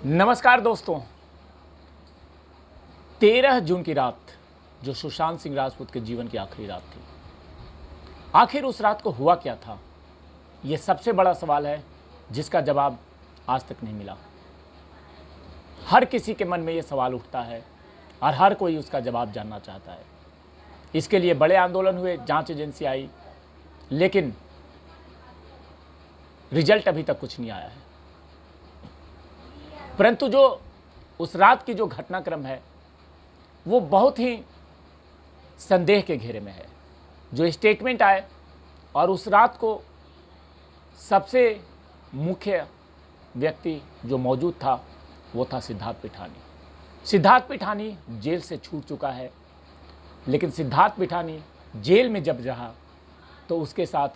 नमस्कार दोस्तों। 13 जून की रात जो सुशांत सिंह राजपूत के जीवन की आखिरी रात थी, आखिर उस रात को हुआ क्या था? यह सबसे बड़ा सवाल है जिसका जवाब आज तक नहीं मिला। हर किसी के मन में यह सवाल उठता है और हर कोई उसका जवाब जानना चाहता है। इसके लिए बड़े आंदोलन हुए, जांच एजेंसी आई, लेकिन रिजल्ट अभी तक कुछ नहीं आया है। परंतु जो उस रात की जो घटनाक्रम है वो बहुत ही संदेह के घेरे में है। जो स्टेटमेंट आए और उस रात को सबसे मुख्य व्यक्ति जो मौजूद था वो था सिद्धार्थ पिठानी। सिद्धार्थ पिठानी जेल से छूट चुका है, लेकिन सिद्धार्थ पिठानी जेल में जब रहा तो उसके साथ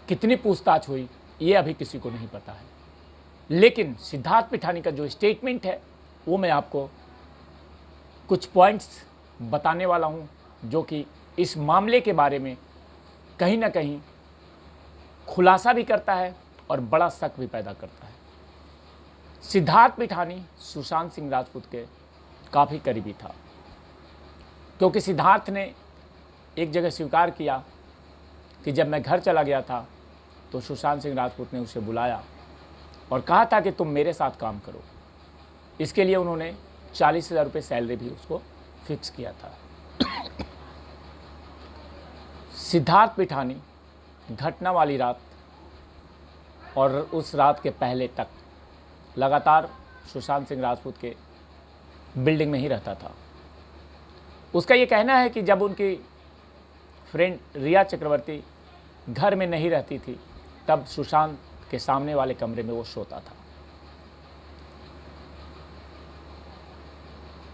कितनी पूछताछ हुई ये अभी किसी को नहीं पता है। लेकिन सिद्धार्थ पिठानी का जो स्टेटमेंट है वो मैं आपको कुछ पॉइंट्स बताने वाला हूं, जो कि इस मामले के बारे में कहीं ना कहीं खुलासा भी करता है और बड़ा शक भी पैदा करता है। सिद्धार्थ पिठानी सुशांत सिंह राजपूत के काफ़ी करीबी था, क्योंकि सिद्धार्थ ने एक जगह स्वीकार किया कि जब मैं घर चला गया था तो सुशांत सिंह राजपूत ने उसे बुलाया और कहा था कि तुम मेरे साथ काम करो। इसके लिए उन्होंने 40,000 रुपये सैलरी भी उसको फिक्स किया था। सिद्धार्थ पिठानी घटना वाली रात और उस रात के पहले तक लगातार सुशांत सिंह राजपूत के बिल्डिंग में ही रहता था। उसका ये कहना है कि जब उनकी फ्रेंड रिया चक्रवर्ती घर में नहीं रहती थी तब सुशांत के सामने वाले कमरे में वो सोता था।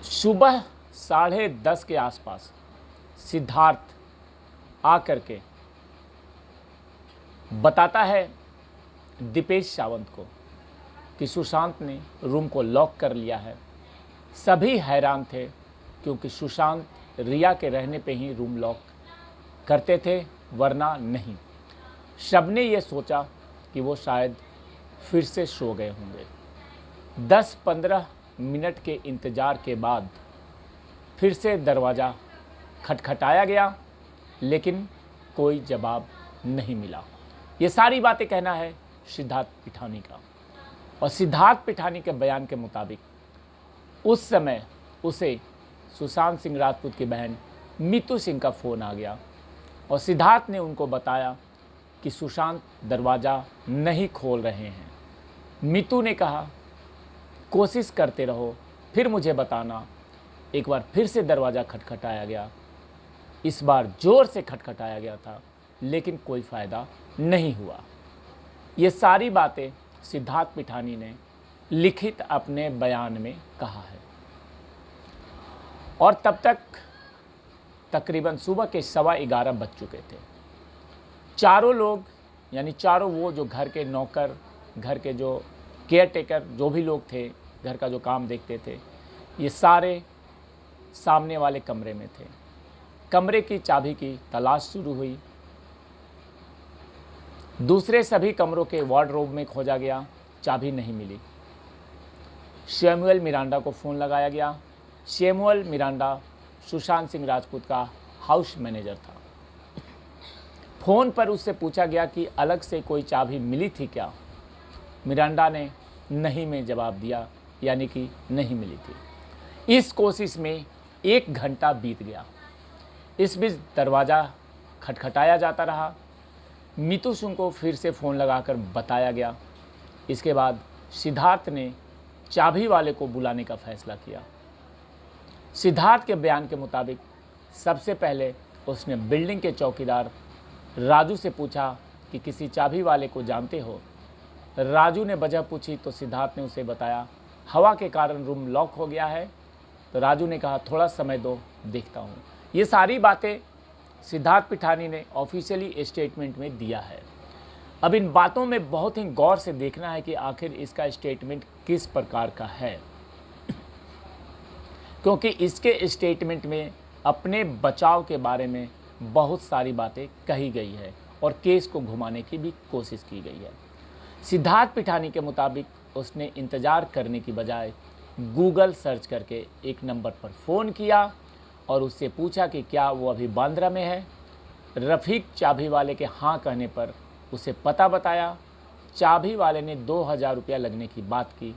सुबह 10:30 के आसपास सिद्धार्थ आकर के बताता है दीपेश सावंत को कि सुशांत ने रूम को लॉक कर लिया है। सभी हैरान थे, क्योंकि सुशांत रिया के रहने पे ही रूम लॉक करते थे, वरना नहीं। सबने ये सोचा कि वो शायद फिर से सो गए होंगे। 10-15 मिनट के इंतज़ार के बाद फिर से दरवाज़ा खटखटाया गया, लेकिन कोई जवाब नहीं मिला। ये सारी बातें कहना है सिद्धार्थ पिठानी का। और सिद्धार्थ पिठानी के बयान के मुताबिक उस समय उसे सुशांत सिंह राजपूत की बहन मीतू सिंह का फ़ोन आ गया और सिद्धार्थ ने उनको बताया कि सुशांत दरवाज़ा नहीं खोल रहे हैं। मीतू ने कहा कोशिश करते रहो, फिर मुझे बताना। एक बार फिर से दरवाज़ा खटखटाया गया। इस बार ज़ोर से खटखटाया गया था, लेकिन कोई फ़ायदा नहीं हुआ। ये सारी बातें सिद्धार्थ पिठानी ने लिखित अपने बयान में कहा है। और तब तक तकरीबन सुबह के 11:15 बज चुके थे। चारों लोग, यानी चारों वो जो घर के नौकर, घर के जो केयर टेकर, जो भी लोग थे, घर का जो काम देखते थे, ये सारे सामने वाले कमरे में थे। कमरे की चाबी की तलाश शुरू हुई। दूसरे सभी कमरों के वार्डरोब में खोजा गया, चाबी नहीं मिली। शैमुअल मिरांडा को फ़ोन लगाया गया। शैमुअल मिरांडा सुशांत सिंह राजपूत का हाउस मैनेजर था। फ़ोन पर उससे पूछा गया कि अलग से कोई चाबी मिली थी क्या। मिरांडा ने नहीं में जवाब दिया, यानी कि नहीं मिली थी। इस कोशिश में 1 घंटा बीत गया। इस बीच दरवाज़ा खटखटाया जाता रहा। मीतू सिंह को फिर से फ़ोन लगाकर बताया गया। इसके बाद सिद्धार्थ ने चाबी वाले को बुलाने का फैसला किया। सिद्धार्थ के बयान के मुताबिक सबसे पहले उसने बिल्डिंग के चौकीदार राजू से पूछा कि किसी चाबी वाले को जानते हो। राजू ने वजह पूछी तो सिद्धार्थ ने उसे बताया हवा के कारण रूम लॉक हो गया है। तो राजू ने कहा थोड़ा समय दो, देखता हूँ। ये सारी बातें सिद्धार्थ पिठानी ने ऑफिशियली स्टेटमेंट में दिया है। अब इन बातों में बहुत ही गौर से देखना है कि आखिर इसका स्टेटमेंट किस प्रकार का है, क्योंकि इसके स्टेटमेंट में अपने बचाव के बारे में बहुत सारी बातें कही गई है और केस को घुमाने की भी कोशिश की गई है। सिद्धार्थ पिठानी के मुताबिक उसने इंतज़ार करने की बजाय गूगल सर्च करके एक नंबर पर फ़ोन किया और उससे पूछा कि क्या वो अभी बांद्रा में है। रफ़ीक चाबी वाले के हाँ कहने पर उसे पता बताया। चाबी वाले ने 2000 रुपया लगने की बात की।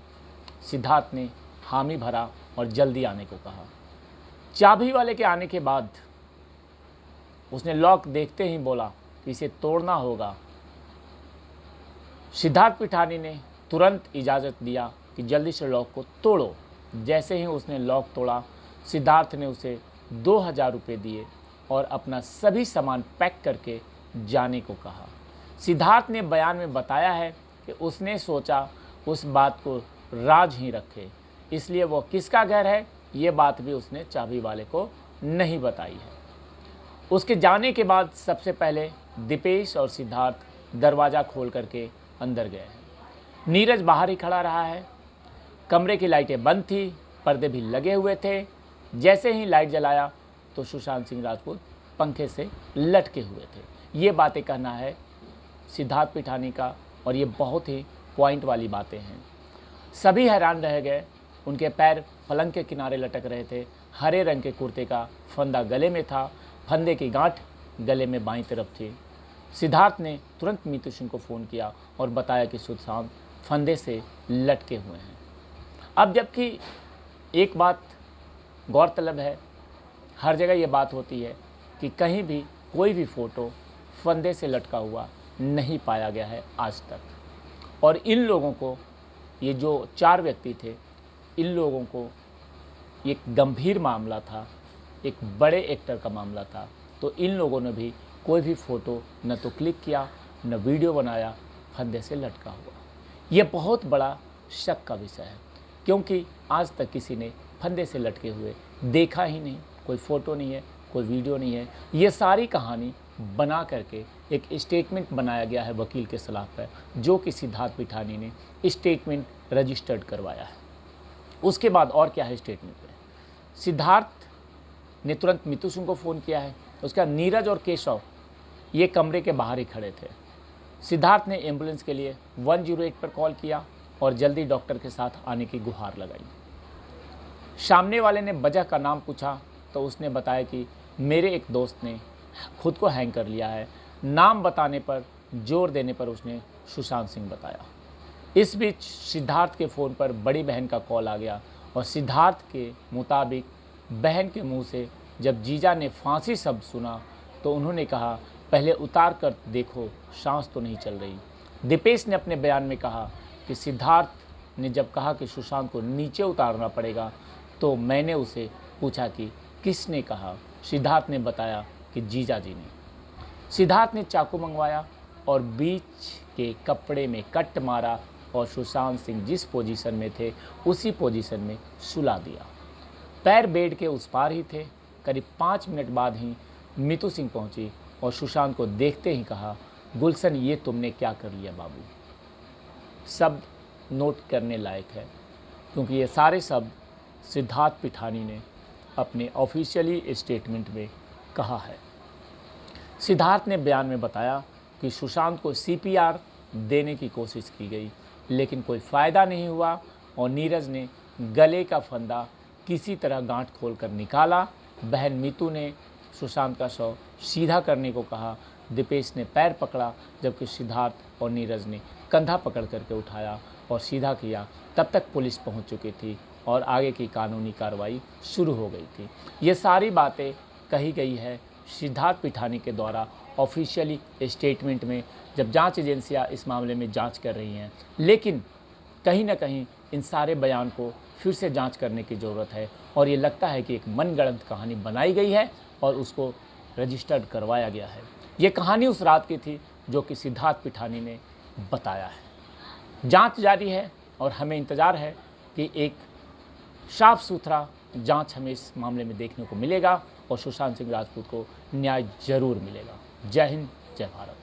सिद्धार्थ ने हामी भरा और जल्दी आने को कहा। चाबी वाले के आने के बाद उसने लॉक देखते ही बोला कि इसे तोड़ना होगा। सिद्धार्थ पिठानी ने तुरंत इजाज़त दिया कि जल्दी से लॉक को तोड़ो। जैसे ही उसने लॉक तोड़ा, सिद्धार्थ ने उसे 2000 रुपये दिए और अपना सभी सामान पैक करके जाने को कहा। सिद्धार्थ ने बयान में बताया है कि उसने सोचा उस बात को राज ही रखे, इसलिए वो किसका घर है ये बात भी उसने चाबी वाले को नहीं बताई है। उसके जाने के बाद सबसे पहले दीपेश और सिद्धार्थ दरवाज़ा खोल करके अंदर गए हैं। नीरज बाहर ही खड़ा रहा है। कमरे की लाइटें बंद थी, पर्दे भी लगे हुए थे। जैसे ही लाइट जलाया तो सुशांत सिंह राजपूत पंखे से लटके हुए थे। ये बातें कहना है सिद्धार्थ पिठानी का और ये बहुत ही पॉइंट वाली बातें हैं। सभी हैरान रह गए। उनके पैर पलंग के किनारे लटक रहे थे। हरे रंग के कुर्ते का फंदा गले में था। फंदे की गांठ गले में बाईं तरफ थी। सिद्धार्थ ने तुरंत मीतू सिंह को फ़ोन किया और बताया कि सुशांत फंदे से लटके हुए हैं। अब जबकि एक बात गौरतलब है, हर जगह ये बात होती है कि कहीं भी कोई भी फ़ोटो फंदे से लटका हुआ नहीं पाया गया है आज तक। और इन लोगों को, ये जो 4 व्यक्ति थे, इन लोगों को एक गंभीर मामला था, एक बड़े एक्टर का मामला था, तो इन लोगों ने भी कोई भी फ़ोटो न तो क्लिक किया न वीडियो बनाया फंदे से लटका हुआ। ये बहुत बड़ा शक का विषय है, क्योंकि आज तक किसी ने फंदे से लटके हुए देखा ही नहीं। कोई फ़ोटो नहीं है, कोई वीडियो नहीं है। ये सारी कहानी बना करके एक स्टेटमेंट बनाया गया है वकील के सलाह पर, जो कि सिद्धार्थ पिठानी ने स्टेटमेंट रजिस्टर्ड करवाया है। उसके बाद और क्या है स्टेटमेंट में, सिद्धार्थ ने तुरंत मीतू सिंह को फ़ोन किया है। उसका नीरज और केशव ये कमरे के बाहर ही खड़े थे। सिद्धार्थ ने एम्बुलेंस के लिए 108 पर कॉल किया और जल्दी डॉक्टर के साथ आने की गुहार लगाई। सामने वाले ने वजह का नाम पूछा तो उसने बताया कि मेरे एक दोस्त ने खुद को हैंग कर लिया है। नाम बताने पर, जोर देने पर उसने सुशांत सिंह बताया। इस बीच सिद्धार्थ के फ़ोन पर बड़ी बहन का कॉल आ गया और सिद्धार्थ के मुताबिक बहन के मुंह से जब जीजा ने फांसी शब्द सुना तो उन्होंने कहा, पहले उतार कर देखो, सांस तो नहीं चल रही। दीपेश ने अपने बयान में कहा कि सिद्धार्थ ने जब कहा कि सुशांत को नीचे उतारना पड़ेगा तो मैंने उसे पूछा कि किसने कहा। सिद्धार्थ ने बताया कि जीजा जी ने। सिद्धार्थ ने चाकू मंगवाया और बीच के कपड़े में कट मारा और सुशांत सिंह जिस पोजीशन में थे उसी पोजीशन में सुला दिया। पैर बेड के उस पार ही थे। करीब 5 मिनट बाद ही मीतू सिंह पहुंची और सुशांत को देखते ही कहा, गुलशन ये तुमने क्या कर लिया बाबू। शब्द नोट करने लायक है, क्योंकि ये सारे शब्द सिद्धार्थ पिठानी ने अपने ऑफिशियली स्टेटमेंट में कहा है। सिद्धार्थ ने बयान में बताया कि सुशांत को CPR देने की कोशिश की गई, लेकिन कोई फ़ायदा नहीं हुआ और नीरज ने गले का फंदा किसी तरह गांठ खोलकर निकाला। बहन मीतू ने सुशांत का शव सीधा करने को कहा। दीपेश ने पैर पकड़ा, जबकि सिद्धार्थ और नीरज ने कंधा पकड़ करके उठाया और सीधा किया। तब तक पुलिस पहुंच चुकी थी और आगे की कानूनी कार्रवाई शुरू हो गई थी। ये सारी बातें कही गई है सिद्धार्थ पिठानी के द्वारा ऑफिशियली स्टेटमेंट में, जब जांच एजेंसियां इस मामले में जांच कर रही हैं। लेकिन कहीं ना कहीं इन सारे बयान को फिर से जांच करने की ज़रूरत है और ये लगता है कि एक मनगढ़ंत कहानी बनाई गई है और उसको रजिस्टर्ड करवाया गया है। ये कहानी उस रात की थी जो कि सिद्धार्थ पिठानी ने बताया है। जांच जारी है और हमें इंतज़ार है कि एक साफ सुथरा जांच हमें इस मामले में देखने को मिलेगा और सुशांत सिंह राजपूत को न्याय जरूर मिलेगा। जय हिंद, जय भारत।